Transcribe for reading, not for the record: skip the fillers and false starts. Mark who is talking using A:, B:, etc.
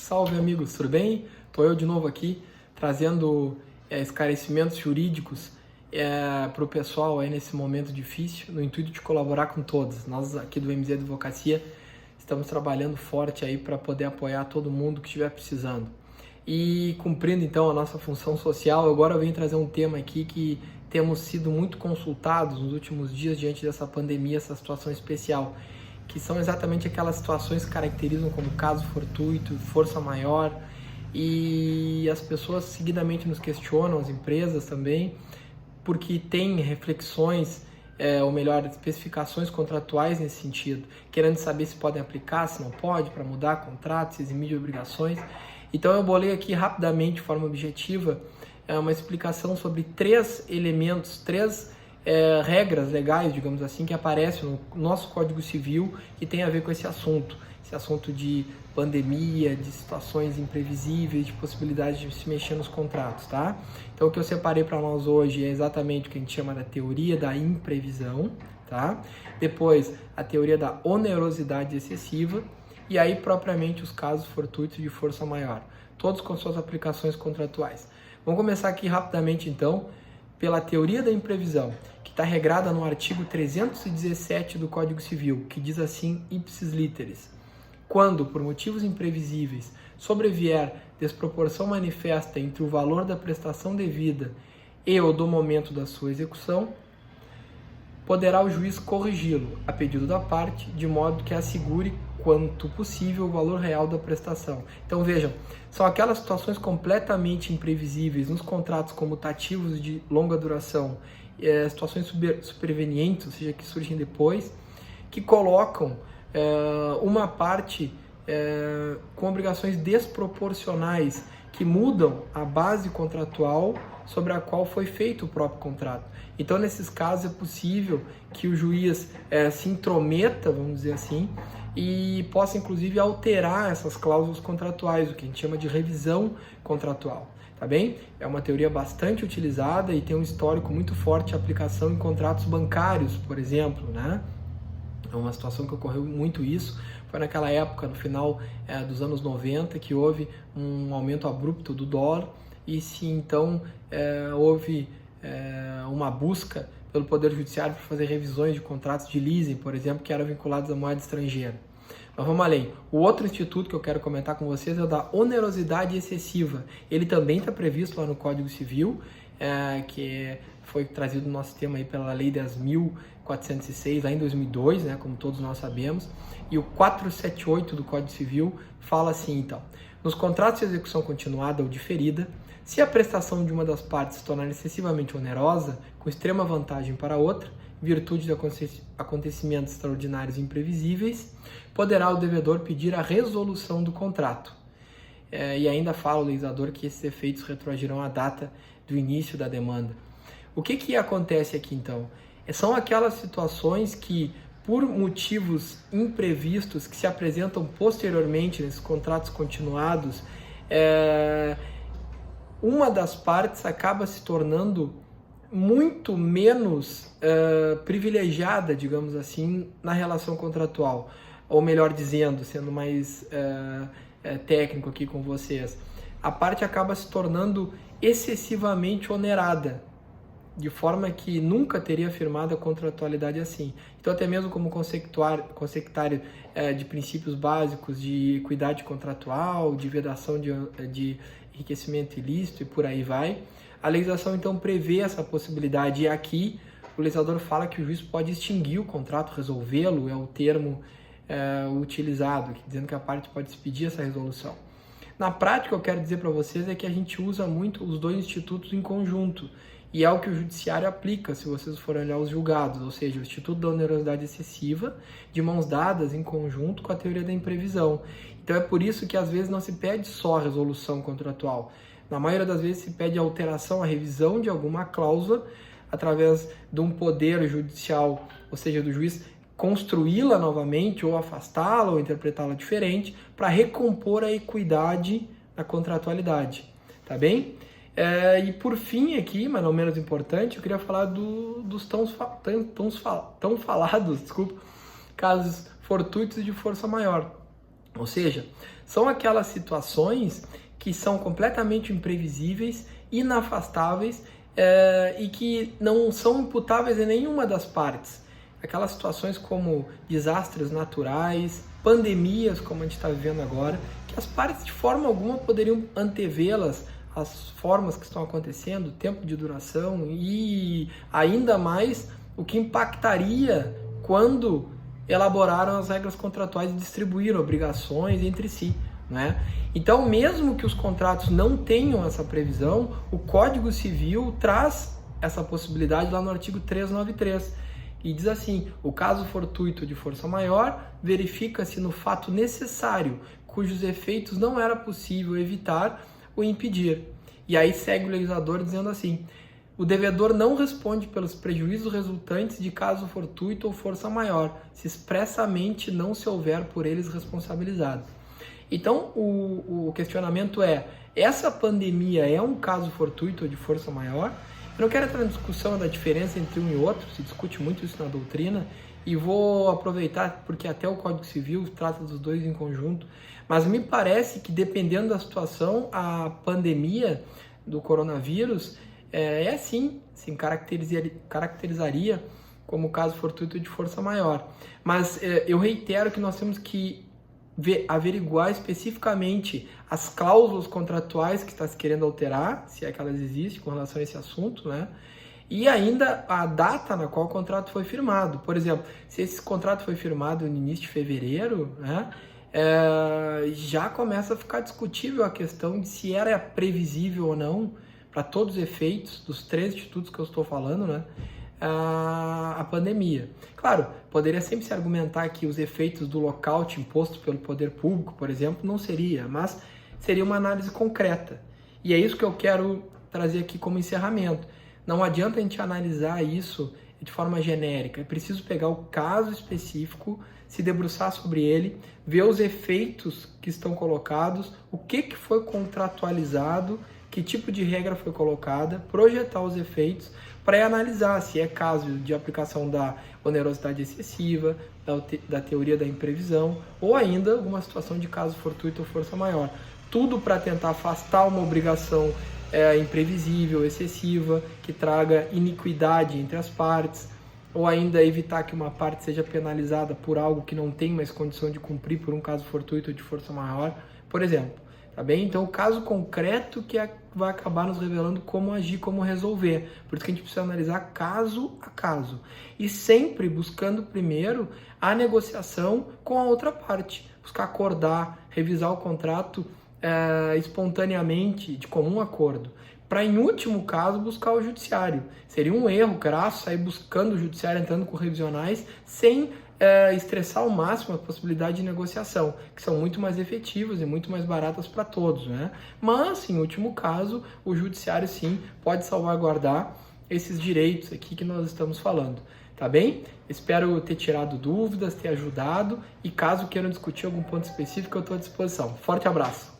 A: Salve amigos, tudo bem? Estou eu de novo aqui trazendo esclarecimentos jurídicos para o pessoal aí nesse momento difícil, no intuito de colaborar com todos. Nós aqui do MZ Advocacia estamos trabalhando forte aí para poder apoiar todo mundo que estiver precisando. E cumprindo então a nossa função social, agora eu venho trazer um tema aqui que temos sido muito consultados nos últimos dias diante dessa pandemia, essa situação especial, que são exatamente aquelas situações que caracterizam como caso fortuito, força maior, e as pessoas seguidamente nos questionam, as empresas também, porque tem reflexões, ou melhor, especificações contratuais nesse sentido, querendo saber se podem aplicar, se não pode, para mudar contratos, se eximir de obrigações. Então eu bolei aqui rapidamente, de forma objetiva, uma explicação sobre três elementos, regras legais, digamos assim, que aparecem no nosso Código Civil que tem a ver com esse assunto de pandemia, de situações imprevisíveis, de possibilidade de se mexer nos contratos, tá? Então o que eu separei para nós hoje é exatamente o que a gente chama da teoria da imprevisão, tá? Depois a teoria da onerosidade excessiva e aí propriamente os casos fortuitos de força maior, todos com suas aplicações contratuais. Vamos começar aqui rapidamente então pela teoria da imprevisão, que está regrada no artigo 317 do Código Civil, que diz assim, ipsis literis: quando, por motivos imprevisíveis, sobrevier desproporção manifesta entre o valor da prestação devida e o do momento da sua execução, poderá o juiz corrigi-lo, a pedido da parte, de modo que assegure quanto possível o valor real da prestação. Então vejam, são aquelas situações completamente imprevisíveis nos contratos comutativos de longa duração, situações supervenientes, ou seja, que surgem depois, que colocam uma parte com obrigações desproporcionais, que mudam a base contratual sobre a qual foi feito o próprio contrato. Então, nesses casos, é possível que o juiz se intrometa, vamos dizer assim, e possa, inclusive, alterar essas cláusulas contratuais, o que a gente chama de revisão contratual, tá bem? É uma teoria bastante utilizada e tem um histórico muito forte de aplicação em contratos bancários, por exemplo, né? É uma situação que ocorreu muito isso, foi naquela época, no final dos anos 90, que houve um aumento abrupto do dólar e se então houve uma busca pelo Poder Judiciário para fazer revisões de contratos de leasing, por exemplo, que eram vinculados à moeda estrangeira. Mas vamos além. O outro instituto que eu quero comentar com vocês é o da onerosidade excessiva. Ele também está previsto lá no Código Civil, que foi trazido no nosso tema aí pela Lei 10.406, lá em 2002, né, como todos nós sabemos. E o 478 do Código Civil fala assim, então: nos contratos de execução continuada ou diferida, se a prestação de uma das partes se tornar excessivamente onerosa, com extrema vantagem para a outra, em virtude de acontecimentos extraordinários e imprevisíveis, poderá o devedor pedir a resolução do contrato. E ainda fala o legislador que esses efeitos retroagirão à data do início da demanda. O que acontece aqui então? São aquelas situações que, por motivos imprevistos que se apresentam posteriormente nesses contratos continuados, uma das partes acaba se tornando muito menos privilegiada, digamos assim, na relação contratual. Ou melhor dizendo, sendo mais técnico aqui com vocês, a parte acaba se tornando excessivamente onerada, de forma que nunca teria firmado a contratualidade assim. Então, até mesmo como consectário de princípios básicos de equidade contratual, de vedação de enriquecimento ilícito e por aí vai, a legislação então prevê essa possibilidade. E aqui o legislador fala que o juiz pode extinguir o contrato, resolvê-lo, é o termo utilizado, dizendo que a parte pode expedir essa resolução. Na prática, eu quero dizer para vocês é que a gente usa muito os dois institutos em conjunto, e é o que o judiciário aplica se vocês forem olhar os julgados, ou seja, o instituto da onerosidade excessiva, de mãos dadas em conjunto com a teoria da imprevisão. Então é por isso que às vezes não se pede só a resolução contratual. Na maioria das vezes se pede a alteração, a revisão de alguma cláusula através de um poder judicial, ou seja, do juiz construí-la novamente, ou afastá-la, ou interpretá-la diferente, para recompor a equidade na contratualidade, tá bem? E por fim aqui, mas não menos importante, eu queria falar dos tão falados, casos fortuitos de força maior. Ou seja, São aquelas situações que são completamente imprevisíveis, inafastáveis e que não são imputáveis em nenhuma das partes. Aquelas situações como desastres naturais, pandemias, como a gente está vivendo agora, que as partes de forma alguma poderiam antevê-las, as formas que estão acontecendo, o tempo de duração e ainda mais o que impactaria quando elaboraram as regras contratuais e distribuíram obrigações entre si, né? Então, mesmo que os contratos não tenham essa previsão, o Código Civil traz essa possibilidade lá no artigo 393, e diz assim: o caso fortuito de força maior verifica-se no fato necessário, cujos efeitos não era possível evitar ou impedir. E aí segue o legislador dizendo assim: o devedor não responde pelos prejuízos resultantes de caso fortuito ou força maior, se expressamente não se houver por eles responsabilizado. Então, o questionamento é: essa pandemia é um caso fortuito ou de força maior? Eu não quero entrar na discussão da diferença entre um e outro, se discute muito isso na doutrina, e vou aproveitar porque até o Código Civil trata dos dois em conjunto, mas me parece que dependendo da situação, a pandemia do coronavírus sim caracterizaria como caso fortuito de força maior. Mas eu reitero que nós temos que averiguar especificamente as cláusulas contratuais que está se querendo alterar, se é que elas existem com relação a esse assunto, né? E ainda a data na qual o contrato foi firmado. Por exemplo, se esse contrato foi firmado no início de fevereiro, né, já começa a ficar discutível a questão de se era previsível ou não, para todos os efeitos dos três institutos que eu estou falando, né, a pandemia. Claro, poderia sempre se argumentar que os efeitos do lockout imposto pelo poder público, por exemplo, não seria, mas seria uma análise concreta. E é isso que eu quero trazer aqui como encerramento. Não adianta a gente analisar isso de forma genérica, é preciso pegar o caso específico, se debruçar sobre ele, ver os efeitos que estão colocados, o que foi contratualizado, que tipo de regra foi colocada, projetar os efeitos para analisar se é caso de aplicação da onerosidade excessiva, da teoria da imprevisão ou ainda alguma situação de caso fortuito ou força maior. Tudo para tentar afastar uma obrigação imprevisível, excessiva, que traga iniquidade entre as partes, ou ainda evitar que uma parte seja penalizada por algo que não tem mais condição de cumprir por um caso fortuito ou de força maior, por exemplo. Tá bem? Então, o caso concreto que vai acabar nos revelando como agir, como resolver. Por isso que a gente precisa analisar caso a caso. E sempre buscando primeiro a negociação com a outra parte. Buscar acordar, revisar o contrato espontaneamente, de comum acordo. Para, em último caso, buscar o judiciário. Seria um erro crasso sair buscando o judiciário, entrando com revisionais, sem estressar ao máximo a possibilidade de negociação, que são muito mais efetivas e muito mais baratas para todos, né? Mas, em último caso, o judiciário sim pode salvaguardar esses direitos aqui que nós estamos falando, tá bem? Espero ter tirado dúvidas, ter ajudado, e caso queiram discutir algum ponto específico, eu estou à disposição. Forte abraço!